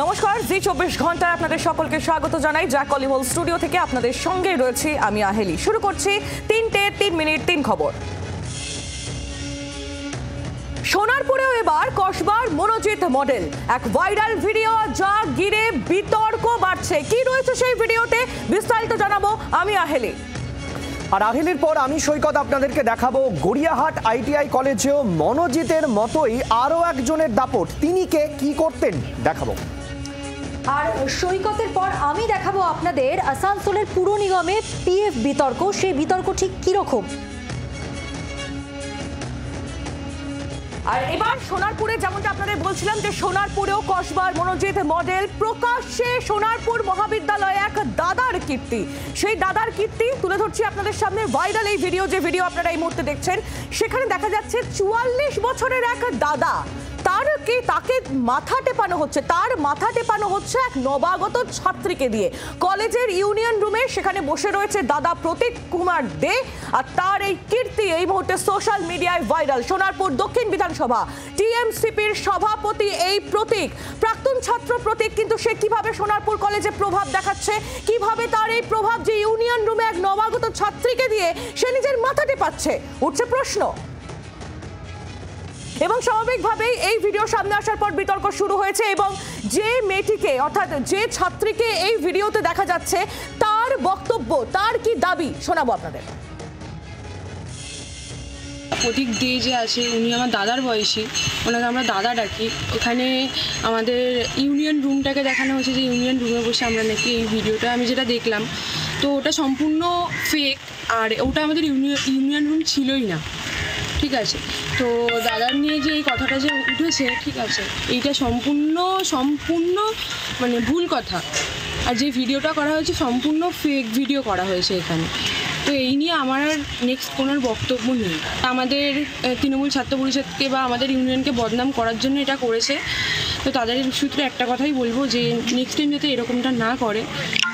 নমস্কার, জি 24 ঘন্টায় আপনাদের সকলকে স্বাগত জানাই। জ্যাক অলিভল স্টুডিও থেকে আপনাদের সঙ্গে রয়েছি আমি আহেলি। শুরু করছি 3 মিনিট 3 খবর। সোনারপুরেও এবার কসবার মনোজিৎ মডেল, এক ভাইরাল ভিডিও যা ঘিরে বিতর্ক বাড়ছে। কি রয়েছে সেই ভিডিওতে বিস্তারিত জানাবো আমি আহেলি। আর আহেলির পর আমি সৈকত আপনাদেরকে দেখাবো গড়িয়াহাট আইটিআই কলেজেও মনোজিতের মতোই আরো একজনের দাপট। তিনি কে, কি করতেন দেখাবো। আর সৈকতের পর আমি দেখাবো আপনাদের আসানসোলের পুর নিগমে পিএফ বিতর্ক। সেই বিতর্ক ঠিক কিরকম। আর এবার সোনারপুরে যেমনটা আপনাদের বলছিলাম যে সোনারপুরেও কসবার মনোজিৎ মডেল, প্রকাশ্যে সোনারপুর মহাবিদ্যালয়ে এক দাদার কীর্তি। সেই দাদার কীর্তি তুলে ধরছি আপনাদের সামনে। ভাইরাল এই ভিডিও, যে ভিডিও আপনারা এই মুহূর্তে দেখছেন, সেখানে দেখা যাচ্ছে 44 বছরের এক দাদা, তাকে মাথা টেপানো হচ্ছে। তার মাথা টেপানো হচ্ছে এক নবাগত ছাত্রীকে দিয়ে। কলেজের ইউনিয়ন রুমে সেখানে বসে রয়েছে দাদা প্রতীক কুমার দে। আর তার এই কীর্তি এই মুহূর্তে সোশ্যাল মিডিয়ায় ভাইরাল। সোনারপুর দক্ষিণ বিধানসভা টিএমসিপির সভাপতি এই প্রতীক, প্রাক্তন ছাত্র প্রতীক, কিন্তু সে কিভাবে সোনারপুর কলেজে প্রভাব দেখাচ্ছে, কিভাবে তার এই প্রভাব যে ইউনিয়ন রুমে এক নবাগত ছাত্রীকে দিয়ে সে নিজের মাথা টেপাচ্ছে, উঠছে প্রশ্ন। এবং স্বাভাবিকভাবেই এই ভিডিও সামনে আসার পর বিতর্ক শুরু হয়েছে এবং যে মেয়েটিকে, অর্থাৎ যে ছাত্রীকে এই ভিডিওতে দেখা যাচ্ছে, তার বক্তব্য, তার কি দাবি শোনাবো আপনাদের। প্রতীক দে যে আছে, উনি আমার দাদার বয়সী, ওনাকে আমরা দাদা ডাকি। এখানে আমাদের ইউনিয়ন রুমটাকে দেখানো হয়েছে, যে ইউনিয়ন রুমে বসে আমরা নাকি এই ভিডিওটা আমি যেটা দেখলাম, তো ওটা সম্পূর্ণ ফেক। আর ওটা আমাদের ইউনিয়ন রুম ছিলই না, ঠিক আছে। তো দাদার নিয়ে যে এই কথাটা যে উঠেছে, ঠিক আছে, এইটা সম্পূর্ণ মানে ভুল কথা। আর যে ভিডিওটা করা হয়েছে সম্পূর্ণ ফেক ভিডিও করা হয়েছে এখানে। তো এই নিয়ে আমার আর নেক্সট কোনো বক্তব্য নেই। আমাদের তৃণমূল ছাত্র পরিষদকে বা আমাদের ইউনিয়নকে বদনাম করার জন্য এটা করেছে। তো তাদের সূত্রে একটা কথাই বলবো, যে নেক্সট টাইম যাতে এরকমটা না করে।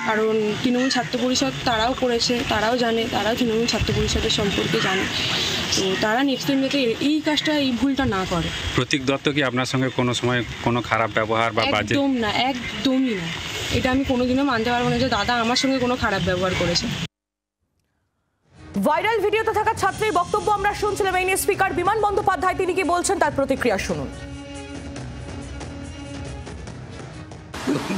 কারণ তৃণমূল ছাত্র পরিষদ তারাও করেছে, তারাও জানে, তারাও তৃণমূল ছাত্র পরিষদের সম্পর্কে জানে। তো তারা নেক্সট টাইম যাতে এই কাজটা, এই ভুলটা না করে। প্রতীক দত্ত কি আপনার সঙ্গে কোনো সময় কোনো খারাপ ব্যবহার বা বাজে? একদম না, একদমই না। এটা আমি কোনোদিনও মানতে পারবো না যে দাদা আমার সঙ্গে কোনো খারাপ ব্যবহার করেছে। ভাইরাল ভিডিওতে থাকা ছাত্রীর বক্তব্য আমরা শুনছিলাম। এই নিয়ে স্পিকার বিমান বন্দ্যোপাধ্যায় তিনি কি বলছেন, তার প্রতিক্রিয়া শুনুন।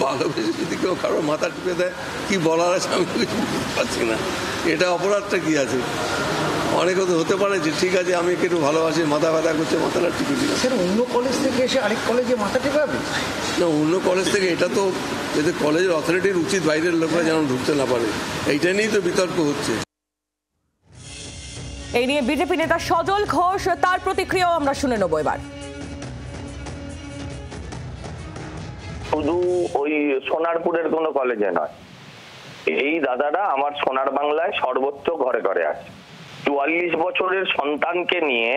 ভালোবেসে যদি কেউ কারো মাথা টিপে দেয়, কি বলার আছে আমি কিছু বুঝতে পারছি না। এটা অপরাধটা কি আছে? অনেক হতে পারে যে ঠিক আছে আমি একটু ভালোবাসি, মাথা ব্যথা করছে, মাথাটা টিপে দিলাম। স্যার, অন্য কলেজ থেকে এসে আরেক কলেজে মাথা টেপাবে না, অন্য কলেজ থেকে এটা তো এতে কলেজের অথরিটির উচিত, বাইরের লোকরা যেন ঢুকতে না পারে। এইটা নিয়েই তো বিতর্ক হচ্ছে। এই নিয়ে বিজেপি নেতা সজল ঘোষ, তার প্রতিক্রিয়াও আমরা শুনে নেব এবার। শুধু ওই সোনারপুরের কোনো কলেজে নয়, এই দাদারা আমার সোনার বাংলায় সর্বোচ্চ ঘরে ঘরে আছে। 44 বছরের সন্তানকে নিয়ে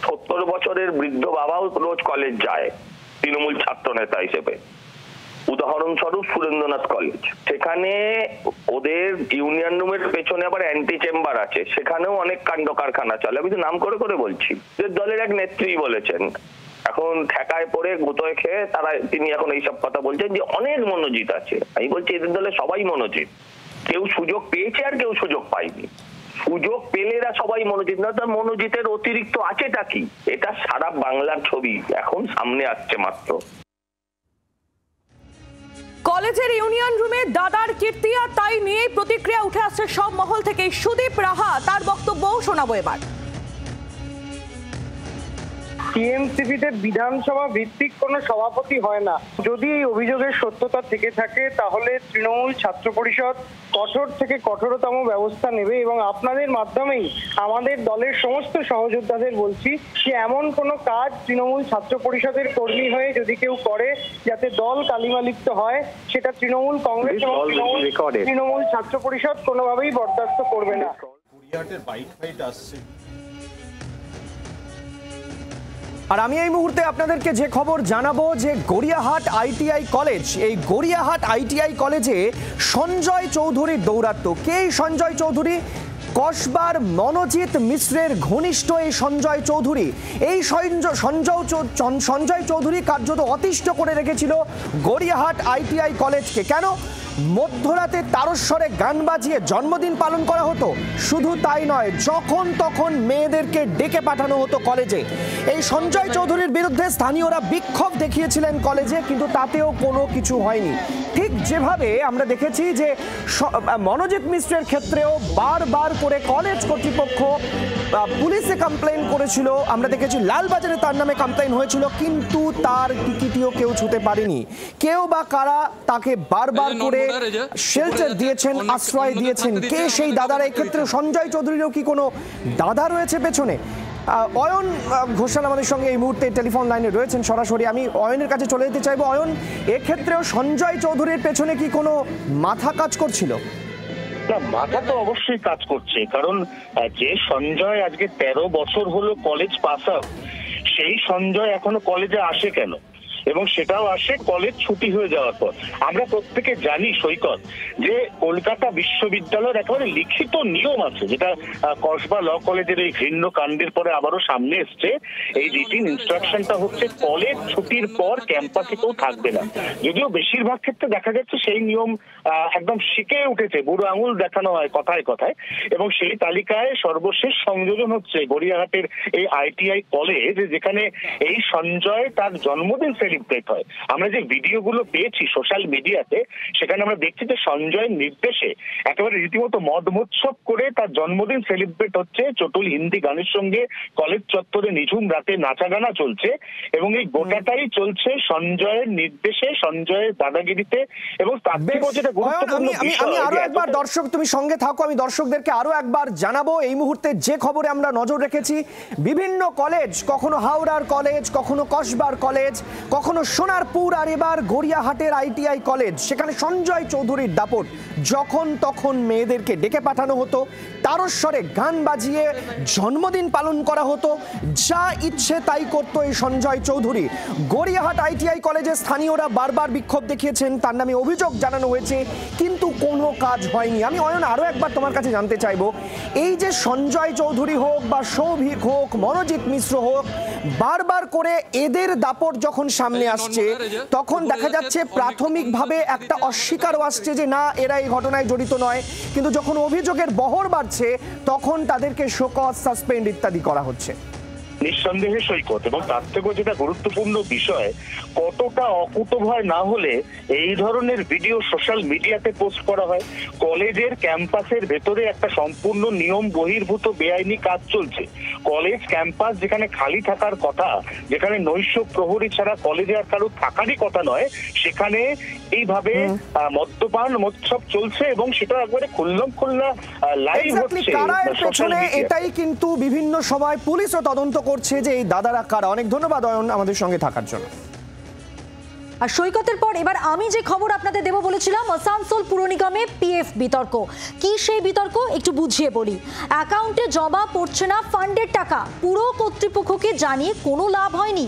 70 বছরের বৃদ্ধ বাবাও রোজ কলেজ যায় তৃণমূল ছাত্র নেতা হিসেবে। উদাহরণস্বরূপ সুরেন্দ্রনাথ কলেজ, সেখানে ওদের ইউনিয়ন রুমের পেছনে আবার অ্যান্টি চেম্বার আছে, সেখানেও অনেক কাণ্ড কারখানা চলে। আমি তো নাম করে করে বলছি, যে দলের এক নেত্রী বলেছেন, এখন ঠেকায় পড়ে গুতোয় খেয়ে তিনি এখন এইসব কথা বলছেন যে অনেক মনোজিৎ আছে। আমি বলছি এদের দলে সবাই মনোজিৎ, কেউ সুযোগ পেয়েছে আর কেউ সুযোগ পায়নি। সুযোগ পেলে এরা সবাই মনোজিৎ না, তার মনোজিতের অতিরিক্ত আছেটা কি? এটা সারা বাংলার ছবি এখন সামনে আসছে মাত্র। কলেজের ইউনিয়ন রুমে দাদার কীর্তি, আর তাই নিয়ে প্রতিক্রিয়া উঠে আসছে সব মহল থেকে। সুদীপ রাহা, তার বক্তব্যও শোনাবো এবার। টিএমসিপিতে বিধানসভা ভিত্তিক কোনো সভাপতি হয় না। যদি এই অভিযোগের সত্যতা থেকে থাকে তাহলে তৃণমূল ছাত্র পরিষদ কঠোর থেকে কঠোরতম ব্যবস্থা নেবে এবং আপনাদের মাধ্যমেই আমাদের দলের সমস্ত সহযোদ্ধাদের বলছি যে এমন কোনো কাজ তৃণমূল ছাত্র পরিষদের কর্মী হয়ে যদি কেউ করে যাতে দল কালিমালিপ্ত হয়, সেটা তৃণমূল কংগ্রেস এবং তৃণমূল ছাত্র পরিষদ কোনোভাবেই বরদাস্ত করবে না। আর আমি এই মুহূর্তে আপনাদেরকে যে খবর জানাবো, যে গড়িয়াহাট আইটিআই কলেজ, এই গড়িয়াহাট আইটিআই কলেজে সঞ্জয় চৌধুরীর দৌরাত্ম্য। কে সঞ্জয় চৌধুরী? কসবার মনোজিৎ মিশ্রের ঘনিষ্ঠ এই সঞ্জয় চৌধুরী, এই সঞ্জয় চৌধুরী কার্যত অতিষ্ঠ করে রেখেছিল গড়িয়াহাট ITI কলেজকে। কেন? মধ্যরাতে তারস্বরে গান বাজিয়ে জন্মদিন পালন করা হতো। শুধু তাই নয়, যখন তখন মেয়েদেরকে ডেকে পাঠানো হতো কলেজে। এই সঞ্জয় চৌধুরীর বিরুদ্ধে স্থানীয়রা বিক্ষোভ দেখিয়েছিলেন কলেজে, কিন্তু তাতেও কোনো কিছু হয়নি। ঠিক যেভাবে আমরা দেখেছি যে মনোজিৎ মিশ্রের ক্ষেত্রেও বারবার করে কলেজ কর্তৃপক্ষ পুলিশে কমপ্লেন করেছিল। আমরা দেখেছি লালবাজারে তার নামে কমপ্লেন হয়েছিল, কিন্তু তার টিকিটিও কেউ ছুঁতে পারেনি। কেউ বা কারা তাকে বারবার করে শেল্টার দিয়েছেন, আশ্রয় দিয়েছেন। কে সেই দাদারা? এক্ষেত্রে সঞ্জয় চৌধুরীরও কি কোনো দাদা রয়েছে পেছনে? অয়ন ঘোষাল আমাদের সঙ্গে এই মুহূর্তে টেলিফোন লাইনে রয়েছেন সরাসরি। আমি অয়নের কাছে চলে যেতে চাইবো। অয়ন, এক্ষেত্রেও সঞ্জয় চৌধুরীর পেছনে কি কোনো মাথা কাজ করছিল? না, মাথা তো অবশ্যই কাজ করছে, কারণ যে সঞ্জয় আজকে 13 বছর হলো কলেজ পাস আউট, সেই সঞ্জয় এখনো কলেজে আসে কেন? এবং সেটাও আসে কলেজ ছুটি হয়ে যাওয়ার পর। আমরা প্রত্যেকে জানি সৈকত যে কলকাতা বিশ্ববিদ্যালয়ের একেবারে লিখিত নিয়ম আছে, যেটা কসবা ল কলেজের এই ঘৃণ্য কাণ্ডের পরে আবারও সামনে এসছে। এই রিটিন ইনস্ট্রাকশনটা হচ্ছে কলেজ ছুটির পর ক্যাম্পাসে কেউ থাকবে না। যদিও বেশিরভাগ ক্ষেত্রে দেখা যাচ্ছে সেই নিয়ম একদম শিখে উঠেছে, বুড়ো আঙুল দেখানো হয় কথায় কথায়। এবং সেই তালিকায় সর্বশেষ সংযোজন হচ্ছে গড়িয়াহাটের এই ITI কলেজ, যেখানে এই সঞ্জয় তার জন্মদিন সেলিব্রেট হয়। আমরা যে ভিডিওগুলো পেয়েছি সোশ্যাল মিডিয়াতে, সেখানে আমরা দেখছি যে সঞ্জয়ের নির্দেশে একেবারে রীতিমতো মদমোৎসব করে তার জন্মদিন সেলিব্রেট হচ্ছে। চটুল হিন্দি গানের সঙ্গে কলেজ চত্বরে নিঝুম রাতে নাচা গানা চলছে, এবং এই গোটাটাই চলছে সঞ্জয়ের নির্দেশে, সঞ্জয়ের দাদাগিরিতে। এবং তার থেকেও যেটা গুরুত্বপূর্ণ আমি আরো একবার, দর্শক তুমি সঙ্গে থাকো, আমি দর্শকদেরকে আরো একবার জানাবো এই মুহূর্তে যে খবরে আমরা নজর রেখেছি। বিভিন্ন কলেজ, কখনো হাওড়ার কলেজ, কখনো কসবার কলেজ, কখনো সোনারপুর, আর এবার গড়িয়াহাটের ITI কলেজ, সেখানে সঞ্জয় চৌধুরীর দাপট। যখন তখন মেয়েদেরকে ডেকে পাঠানো হতো, তারস্বরে গান বাজিয়ে জন্মদিন পালন করা হতো, যা ইচ্ছে তাই করতো এই সঞ্জয় চৌধুরী। গড়িয়াহাট ITI কলেজে স্থানীয়রা বারবার বিক্ষোভ দেখিয়েছেন, তার নামে অভিযোগ জানানো হয়েছে, কিন্তু কোনো কাজ হয়নি। আমি অয়ন আরো একবার তোমার কাছে জানতে চাইবো, এই যে সঞ্জয় চৌধুরী হোক বা সৌভিক হোক, মনোজিৎ মিশ্র হোক, বারবার করে এদের দাপট যখন সামনে আসছে, তখন দেখা যাচ্ছে প্রাথমিকভাবে একটা অস্বীকারও আসছে যে না, এরা এই ঘটনায় জড়িত নয়। কিন্তু যখন অভিযোগের বহর বাড়ছে, তখন তাদেরকে শোকজ, সাসপেন্ড ইত্যাদি করা হচ্ছে। নিঃসন্দেহে সৈকত, এবং তার থেকেও যেটা গুরুত্বপূর্ণ বিষয়, কতটা অকুতোভয় না হলে এই ধরনের ভিডিও সোশ্যাল মিডিয়াতে পোস্ট করা হয়। কলেজের ক্যাম্পাসের ভেতরে একটা সম্পূর্ণ নিয়ম বহির্ভূত বেআইনি কাজ চলছে। কলেজ ক্যাম্পাস যেখানে খালি থাকার কথা, যেখানে নৈশ প্রহরী ছাড়া কলেজে আর কারো থাকারই কথা নয়, সেখানে এইভাবে মদ্যপান মৎসব চলছে, এবং সেটা একবারে খুল্লা লাইভ হচ্ছে সোশ্যাল মিডিয়ায়। এটাই কিন্তু বিভিন্ন সময় পুলিশও তদন্ত করছে যে এই দাদারা কারা। অনেক ধন্যবাদ অয়ন আমাদের সঙ্গে থাকার জন্য। আর সৈকতের পর এবার আমি যে খবর আপনাদের দেব বলেছিলাম, আসানসোল পুর নিগমে PF বিতর্ক। কি সেই বিতর্ক একটু বুঝিয়ে বলি। অ্যাকাউন্টে জমা পড়ছে না ফান্ডের টাকা, পুরো কর্তৃপক্ষকে জানিয়ে কোনো লাভ হয়নি।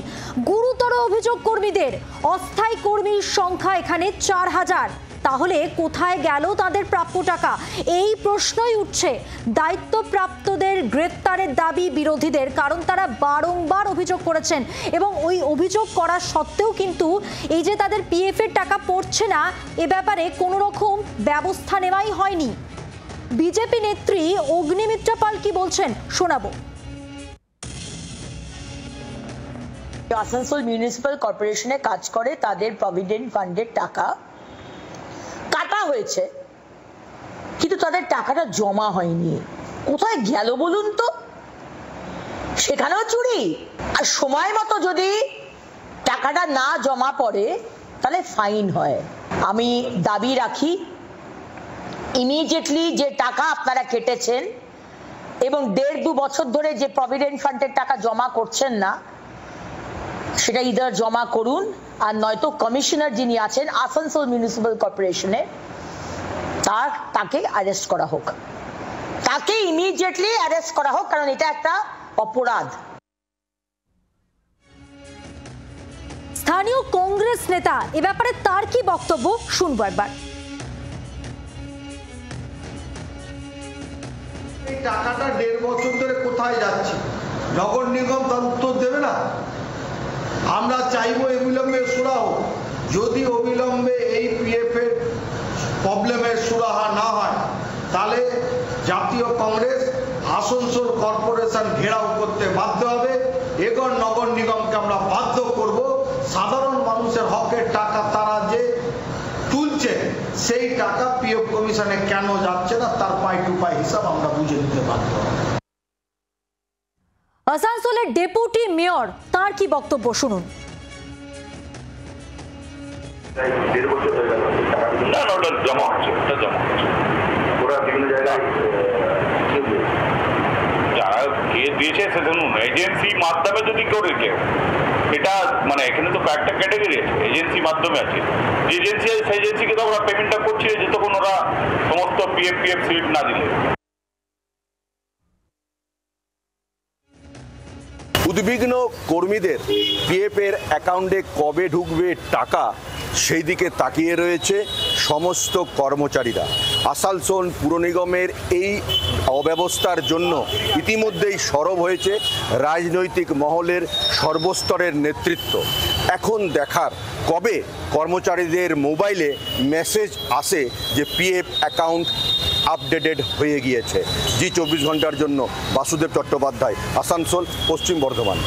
গুরুতর অভিযোগ কর্মীদের। অস্থায়ী কর্মীর সংখ্যা এখানে 4000। তাহলে কোথায় গেল তাদের প্রাপ্য টাকা? এই প্রশ্নই উঠছে। দায়িত্বপ্রাপ্তদের গ্রেফতারের দাবি বিরোধীদের, কারণ তারা বারংবার অভিযোগ করেছেন, এবং ওই অভিযোগ করা সত্ত্বেও কিন্তু এই যে তাদের PF এর টাকা পড়ছে না, এ ব্যাপারে কোনো রকম ব্যবস্থা নেওয়াই হয়নি। বিজেপি নেত্রী অগ্নিমিত্রা পাল কি বলছেন শোনাবো। আসানসোল মিউনিসিপ্যাল কর্পোরেশনে কাজ করে, তাদের প্রভিডেন্ট ফান্ডের টাকা কাটা হয়েছে, কিন্তু তাদের টাকাটা জমা হয়নি। কোথায় গেল বলুন তো? সেখানেও চুরি। আর সময় মতো যদি টাকাটা না জমা পড়ে, তাহলে ফাইন হয়। আমি দাবি রাখি, ইমিডিয়েটলি যে টাকা আপনারা কেটেছেন এবং 1.5-2 বছর ধরে যে প্রভিডেন্ট ফান্ডের টাকা জমা করছেন না, সেটা ইদার জমা করুন, আর নয়তো কমিশনার যিনি আছেন আসানসোল মিউনিসিপ্যাল কর্পোরেশনে, তাকে অ্যারেস্ট করা হোক, তাকে ইমিডিয়েটলি অ্যারেস্ট করা হোক, কারণ এটা একটা অপরাধ। স্থানীয় কংগ্রেস নেতা এ ব্যাপারে তার কি বক্তব্য শুনবো একবার। এই টাকাটা 1.5 বছর ধরে কোথায় যাচ্ছে নগর নিগম তার উত্তর দেবে না। আমরা চাইবো অবিলম্বে সুরাহা হোক। যদি অবিলম্বে এই পিএফ এর প্রবলেমের সুরাহা না হয় তাহলে জাতীয় কংগ্রেস আসানসোল কর্পোরেশন ঘেরাও করতে বাধ্য হবে। এগর নগর নিগমকে আমরা বাধ্য করব সাধারণ মানুষের হকের টাকা তারা যে তুলছে সেই টাকা পিএফ কমিশনে কেন যাচ্ছে না তার পাই টু পাই হিসাব আমরা বুঝে নিতে বাধ্য হব। আসানসোলের ডেপুটি মেয়র তার কি বক্তব্য শুনুন। না ওটা জমা হচ্ছে, ওরা বিভিন্ন জায়গায় যারা কে দিয়েছে সে ধরুন এজেন্সি মাধ্যমে যদি করে কেউ, এটা মানে এখানে তো একটা ক্যাটাগরি আছে, এজেন্সি মাধ্যমে আছে, যে এজেন্সি আছে সেই এজেন্সিকে তো আমরা পেমেন্টটা করছি যতক্ষণ ওরা সমস্ত পিএফ স্লিপ না দিলে। উদ্বিগ্ন কর্মীদের পিএফ এর অ্যাকাউন্টে কবে ঢুকবে টাকা সেই দিকে তাকিয়ে রয়েছে সমস্ত কর্মচারীরা। আসানসোল পুর নিগমের এই অব্যবস্থার জন্য ইতিমধ্যেই সরব হয়েছে রাজনৈতিক মহলের সর্বস্তরের নেতৃত্ব। এখন দেখার কবে কর্মচারীদের মোবাইলে মেসেজ আসে যে পিএফ অ্যাকাউন্ট আপডেটেড হয়ে গিয়েছে। জি 24 ঘন্টার জন্য বাসুদেব চট্টোপাধ্যায়, আসানসোল, পশ্চিম বর্ধমান।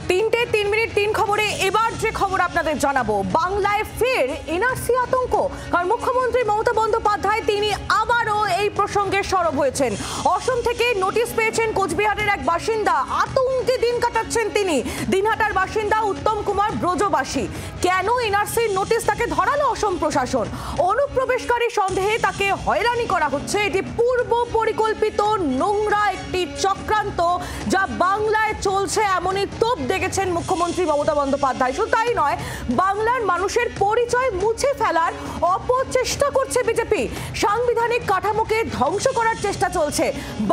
3:03 খবরে এবার যে খবর আপনাদের জানাবো, বাংলায় ফের এনআরসি আতঙ্ক। কারণ মুখ্যমন্ত্রী মমতা বন্দ্যোপাধ্যায় তিনি আবারও এই প্রসঙ্গে সরব হয়েছেন। অসম থেকে নোটিশ পেয়েছেন কোচবিহারের এক বাসিন্দা, আতঙ্কে দিন কাটাচ্ছেন তিনি। দিনহাটার বাসিন্দা উত্তম কুমার ব্রজবাসী। কেন এনআরসির নোটিশ তাকে ধরালো অসম প্রশাসন? অনুপ্রবেশকারী সন্দেহে তাকে হয়রানি করা হচ্ছে। এটি পূর্ব পরিকল্পিত নোংরা একটি চক্রান্ত যা বাংলায় চলছে, এমনই তোপ দেখেছেন মুখ্যমন্ত্রী মমতা বন্দ্যোপাধ্যায়। শুধু তাই নয়, বাংলার মানুষের পরিচয় মুছে ফেলার অপচেষ্টা করছে বিজেপি। সাংবিধানিক কাঠামোকে ধ্বংস করার চেষ্টা চলছে।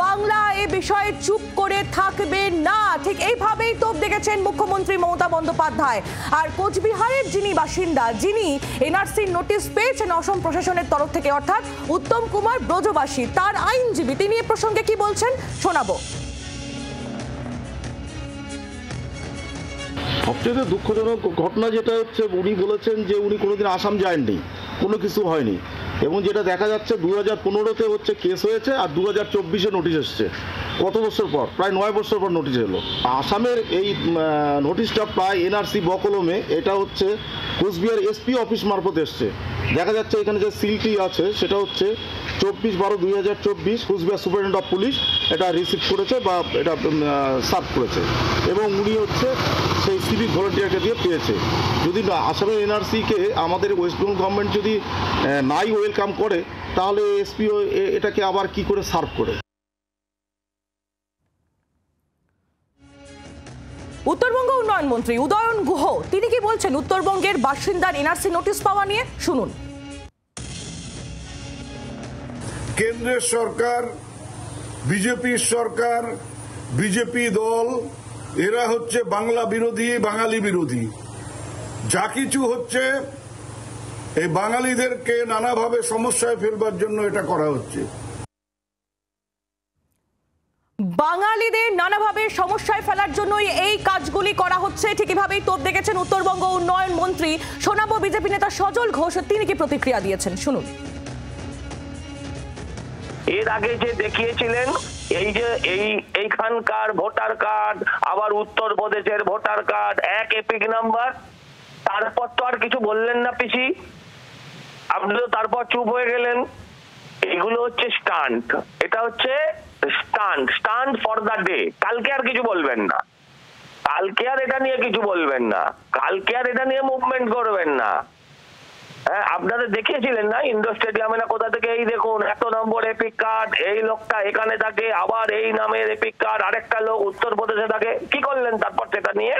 বাংলা এ বিষয়ে চুপ করে থাকবে না, ঠিক এইভাবেই তোপ দেখেছেন মুখ্যমন্ত্রী মমতা বন্দ্যোপাধ্যায়। আর কোচবিহারের যিনি বাসিন্দা, যিনি এনআরসির নোটিশ পেয়েছেন অসম প্রশাসনের তরফ থেকে, অর্থাৎ উত্তম কুমার ব্রজবাসী, তার আইনজীবী তিনি এ প্রসঙ্গে কি বলছেন শোনাবো। সবচেয়ে দুঃখজনক ঘটনা যেটা হচ্ছে, উনি বলেছেন যে উনি কোনোদিন আসাম যাননি, কোনো কিছু হয়নি, এবং যেটা দেখা যাচ্ছে 2015-তে হচ্ছে কেস হয়েছে আর 2024-এ নোটিশ এসছে। কত বছর পর? প্রায় 9 বছর পর নোটিশ এলো। আসামের এই নোটিশটা প্রায় এনআরসি বকলমে, এটা হচ্ছে কোচবিহার এসপি অফিস মারফত এসছে। দেখা যাচ্ছে এখানে যে সিলটি আছে সেটা হচ্ছে 24/12/2024 কোচবিহার সুপারিনটেন্ডেন্ট অফ পুলিশ এটা রিসিভ করেছে বা এটা সার্ভ করেছে, এবং উনি হচ্ছে সেই সিভিক ভলেন্টিয়ারকে দিয়ে পেয়েছে। যদি আসামের এনআরসিকে আমাদের ওয়েস্ট বেঙ্গল গভর্নমেন্ট যদি নাই ওয়েলকাম করে, তাহলে এসপিও এটাকে আবার কি করে সার্ভ করে। উত্তরবঙ্গ উন্নয়ন মন্ত্রী উদয়ন গুহ তিনি কি বলছেন উত্তরবঙ্গের বাসিন্দার এনআরসি নোটিশ পাওয়া নিয়ে, শুনুন। কেন্দ্রের সরকার, বিজেপির সরকার, বিজেপি দল, এরা হচ্ছে বাংলা বিরোধী, বাঙালি বিরোধী। যা কিছু হচ্ছে এই বাঙালিদেরকে নানাভাবে সমস্যায় ফেলবার জন্য এটা করা হচ্ছে। বাঙালিদের নানাভাবে সমস্যায় ফেলার জন্যই এই কাজগুলি করা হচ্ছে, ঠিক এভাবেই তোপ দেখেছেন উত্তরবঙ্গ উন্নয়ন মন্ত্রী। শোনাবো বিজেপি নেতা সজল ঘোষ, তিনি কি প্রতিক্রিয়া দিয়েছেন শুনুন। এর আগে যে দেখিয়েছিলেন এই যে এইখানকার ভোটার কার্ড, আবার উত্তরপ্রদেশের ভোটার কার্ড, এক এপিক নাম্বার, তারপর তো আর কিছু বললেন না পিসি, আপনি তো তারপর চুপ হয়ে গেলেন। এগুলো হচ্ছে স্টান্ট, এটা হচ্ছে স্টান্ট ফর দ্য ডে। কালকে আর কিছু বলবেন না, কালকে আর এটা নিয়ে কিছু বলবেন না, কালকে আর এটা নিয়ে মুভমেন্ট করবেন না। হ্যাঁ, আপনাদের দেখিয়েছিলেন না ইন্ডোর স্টেডিয়ামে না কোথা থেকে, এই দেখুন এত নম্বর এপিক কার্ড, এই লোকটা এখানে থাকে, আবার এই নামের এপিক কার্ড, আরেকটা লোক উত্তরপ্রদেশে থাকে। কি করলেন তারপর সেটা নিয়ে?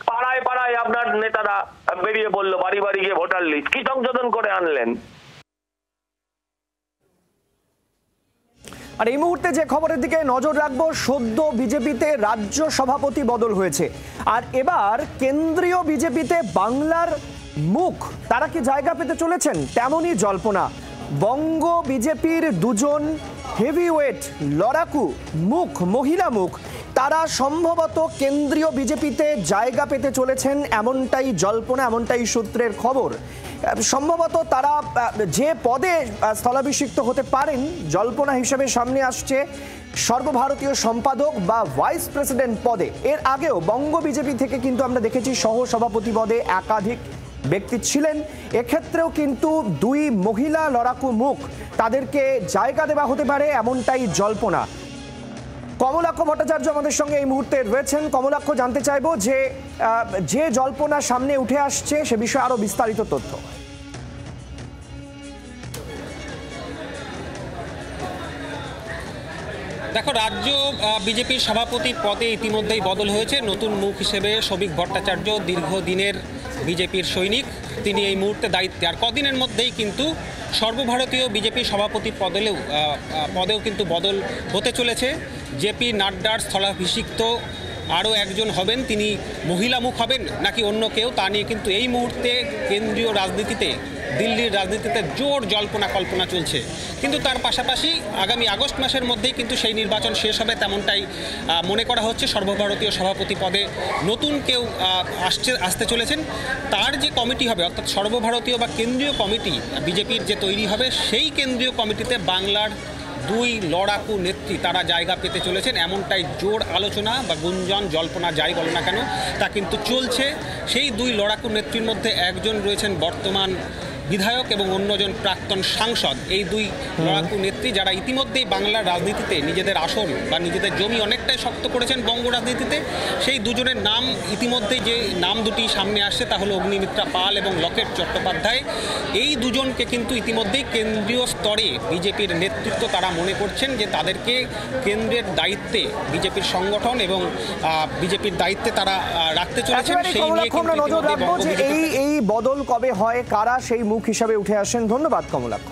পাড়ায় পাড়ায় আপনার নেতারা বেরিয়ে পড়লো, বাড়ি বাড়ি গিয়ে ভোটার লিস্ট কি সংশোধন করে আনলেন। আর এই মুহূর্তে যে খবরের দিকে নজর রাখবো, সদ্য বিজেপিতে রাজ্য সভাপতি বদল হয়েছে, আর এবার কেন্দ্রীয় বিজেপিতে বাংলার মুখ তারা কি জায়গা পেতে চলেছেন? তেমনই জল্পনা। বঙ্গ বিজেপির দুজন হেভিওয়েট লড়াকু মুখ, মহিলা মুখ, তারা সম্ভবত কেন্দ্রীয় বিজেপিতে জায়গা পেতে চলেছেন, এমনটাই জল্পনা, এমনটাই সূত্রের খবর। সম্ভবত তারা যে পদে স্থলাভিষিক্ত হতে পারেন জল্পনা হিসেবে সামনে আসছে সর্বভারতীয় সম্পাদক বা ভাইস প্রেসিডেন্ট পদে। এর আগেও বঙ্গ বিজেপি থেকে কিন্তু আমরা দেখেছি সহ সভাপতি পদে একাধিক ব্যক্তি ছিলেন। এক্ষেত্রেও কিন্তু দুই মহিলা লড়াকু মুখ, তাদেরকে জায়গা দেওয়া হতে পারে, এমনটাই জল্পনা। কমলাক্ষ ভট্টাচার্য আমাদের সঙ্গে এই মুহূর্তে রয়েছেন। কমলাক্ষ, জানতে চাইবো যে জল্পনা সামনে উঠে আসছে সে বিষয়ে আরো বিস্তারিত তথ্য। দেখো, রাজ্য বিজেপির সভাপতি পদে ইতিমধ্যেই বদল হয়েছে। নতুন মুখ হিসেবে সৌভিক ভট্টাচার্য, দীর্ঘদিনের বিজেপির সৈনিক, তিনি এই মুহূর্তে দায়িত্বে। আর কদিনের মধ্যেই কিন্তু সর্বভারতীয় বিজেপি সভাপতি পদেও কিন্তু বদল হতে চলেছে। জেপি নাড্ডার স্থলাভিষিক্ত আরও একজন হবেন, তিনি মহিলা মুখ হবেন নাকি অন্য কেউ, তা নিয়ে কিন্তু এই মুহূর্তে কেন্দ্রীয় রাজনীতিতে, দিল্লির রাজনীতিতে জোর জল্পনা কল্পনা চলছে। কিন্তু তার পাশাপাশি আগামী আগস্ট মাসের মধ্যেই কিন্তু সেই নির্বাচন শেষ হবে, তেমনটাই মনে করা হচ্ছে। সর্বভারতীয় সভাপতি পদে নতুন কেউ আসতে চলেছেন। তার যে কমিটি হবে, অর্থাৎ সর্বভারতীয় বা কেন্দ্রীয় কমিটি বিজেপির যে তৈরি হবে, সেই কেন্দ্রীয় কমিটিতে বাংলার দুই লড়াকু নেত্রী তারা জায়গা পেতে চলেছেন, এমনটাই জোর আলোচনা বা গুঞ্জন, জল্পনা যাই বলো না কেন, তা কিন্তু চলছে। সেই দুই লড়াকু নেত্রীর মধ্যে একজন রয়েছেন বর্তমান বিধায়ক এবং অন্যজন প্রাক্তন সাংসদ। এই দুই লড়াকু নেত্রী যারা ইতিমধ্যেই বাংলার রাজনীতিতে নিজেদের আসন বা নিজেদের জমি অনেকটাই শক্ত করেছেন বঙ্গ রাজনীতিতে, সেই দুজনের নাম ইতিমধ্যেই যে নাম দুটি সামনে আসছে তা হলো অগ্নিমিত্রা পাল এবং লকেট চট্টোপাধ্যায়। এই দুজনকে কিন্তু ইতিমধ্যেই কেন্দ্রীয় স্তরে বিজেপির নেতৃত্ব তারা মনে করছেন যে তাদেরকে কেন্দ্রের দায়িত্বে, বিজেপির সংগঠন এবং বিজেপির দায়িত্বে তারা রাখতে চলেছেন। সেই নিয়ে কিন্তু এই বদল কবে হয়, কারা সেই মুখ হিসাবে উঠে আসেন? ধন্যবাদ কমলাক্ষ।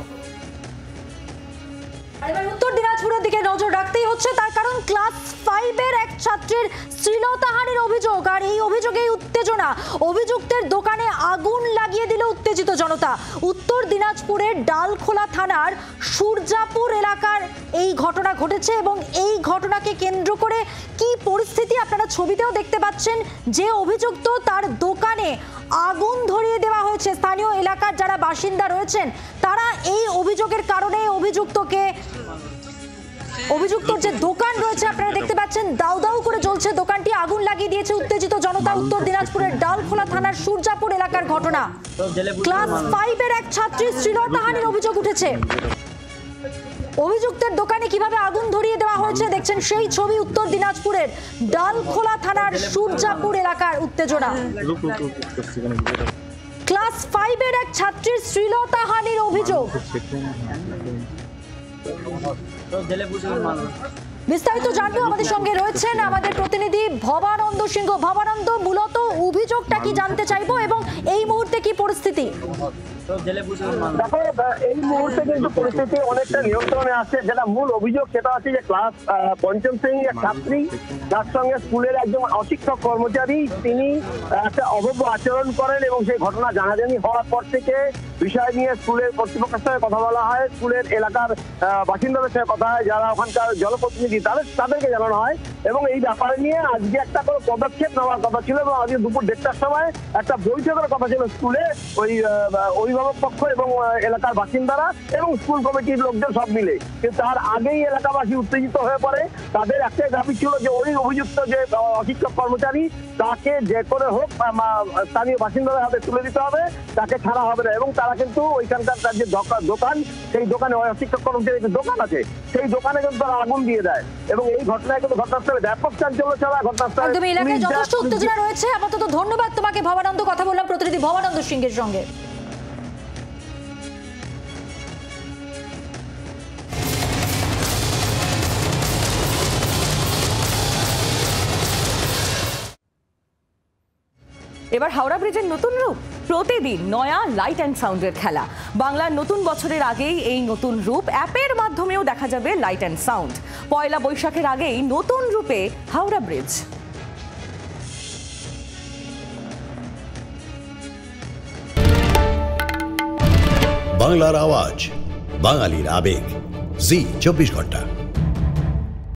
উত্তর দিনাজপুরের দিকে নজর রাখতেই হচ্ছে, তার কারণ ক্লাস 5-এর এক ছাত্রীর শ্লীলতাহানির অভিযোগ, আর এই অভিযোগেই উত্তেজনা। অভিযুক্তের দোকানে আগুন লাগিয়ে দিল উত্তেজিত জনতা। উত্তর দিনাজপুরের ডালখোলা থানার সূর্যাপুর এলাকার এই ঘটনা ঘটেছে এবং এই ঘটনাকে কেন্দ্র করে কি পরিস্থিতি আপনারা ছবিতেও দেখতে পাচ্ছেন। যে অভিযুক্ত, তার দোকানে আগুন ধরিয়ে দেওয়া হয়েছে। স্থানীয় এলাকার যারা বাসিন্দা রয়েছেন তারা এই অভিযোগের কারণে অভিযুক্তর যে দোকান রয়েছে আপনারা দেখতে পাচ্ছেন দাউ দাউ করে জ্বলছে, দোকানটি আগুন লাগিয়ে দিয়েছে উত্তেজিত জনতা। উত্তর দিনাজপুরের ডালখোলা থানার সূর্যাপুর এলাকার ঘটনা। ক্লাস 5-এর এক ছাত্রীর শ্লীলতাহানির অভিযোগ উঠেছে। অভিযুক্তের দোকানে কিভাবে আগুন ধরিয়ে দেওয়া হয়েছে দেখছেন সেই ছবি। উত্তর দিনাজপুরের ডালখোলা থানার সূর্যাপুর এলাকার উত্তেজনা। ক্লাস 5-এর এক ছাত্রীর শ্লীলতাহানির অভিযোগ। বিস্তারিত জানবো, আমাদের সঙ্গে রয়েছেন আমাদের প্রতিনিধি ভবানন্দ সিংহ। ভবানন্দ, মূলত অভিযোগটা কি জানতে চাইবো এবং এই মুহূর্তে কি পরিস্থিতি? দেখো, এই মুহূর্তে কিন্তু পরিস্থিতি অনেকটা নিয়ন্ত্রণে আছে। যেটা মূল অভিযোগ সেটা হচ্ছে যে ক্লাস 5ম শ্রেণীর এক ছাত্রী, তার সঙ্গে স্কুলের একজন অশিক্ষক কর্মচারী, তিনি একটা অভব্য আচরণ করেন এবং সেই ঘটনা জানাজানি হওয়ার পর থেকে বিষয় নিয়ে স্কুলের কর্তৃপক্ষের সঙ্গে কথা বলা হয়, স্কুলের এলাকার বাসিন্দাদের সঙ্গে কথা হয়, যারা ওখানকার জনপ্রতিনিধি তাদেরকে জানানো হয় এবং এই ব্যাপারে নিয়ে আজকে একটা কোনো পদক্ষেপ নেওয়ার কথা ছিল এবং আজকে দুপুর 1:30টার সময় একটা বৈঠকের কথা ছিল স্কুলে। ওই অভিভাবক পক্ষ এবং এলাকার বাসিন্দারা এবং স্কুল কমিটির লোকজন সব মিলে। কিন্তু তার আগেই এলাকাবাসী উত্তেজিত হয়ে পড়ে। তাদের একটাই দাবি ছিল যে ওই অভিযুক্ত যে অশিক্ষক কর্মচারী, তাকে যে করে হোক স্থানীয় বাসিন্দাদের হাতে তুলে দিতে হবে, তাকে ছাড়া হবে না। এবং তারা কিন্তু ওইখানকার তার যে দোকান, সেই দোকানে অশিক্ষক কর্মচারী যে দোকান আছে সেই দোকানে কিন্তু তারা আগুন দিয়ে দেয় এবং এই ঘটনায় কিন্তু ঘটনাস্থলে ব্যাপক চাঞ্চল্য ছড়ায়। ঘটনাস্থলে এলাকায় যথেষ্ট উত্তেজনা রয়েছে। আপাতত ধন্যবাদ তোমাকে ভবানন্দ। কথা বললাম প্রতিনিধি ভবানন্দ সিংহের সঙ্গে। এবার হাওড়া ব্রিজের নতুন রূপ, প্রতিদিন নয়া লাইট অ্যান্ড সাউন্ডের খেলা। বাংলার নতুন বছরের আগেই এই নতুন রূপ, অ্যাপের মাধ্যমেও দেখা যাবে লাইট অ্যান্ড সাউন্ড। পয়লা বৈশাখের আগেই নতুন রূপে হাওড়া ব্রিজ। বাংলার আওয়াজ, বাঙালির আবেগ, জি 24 ঘন্টা।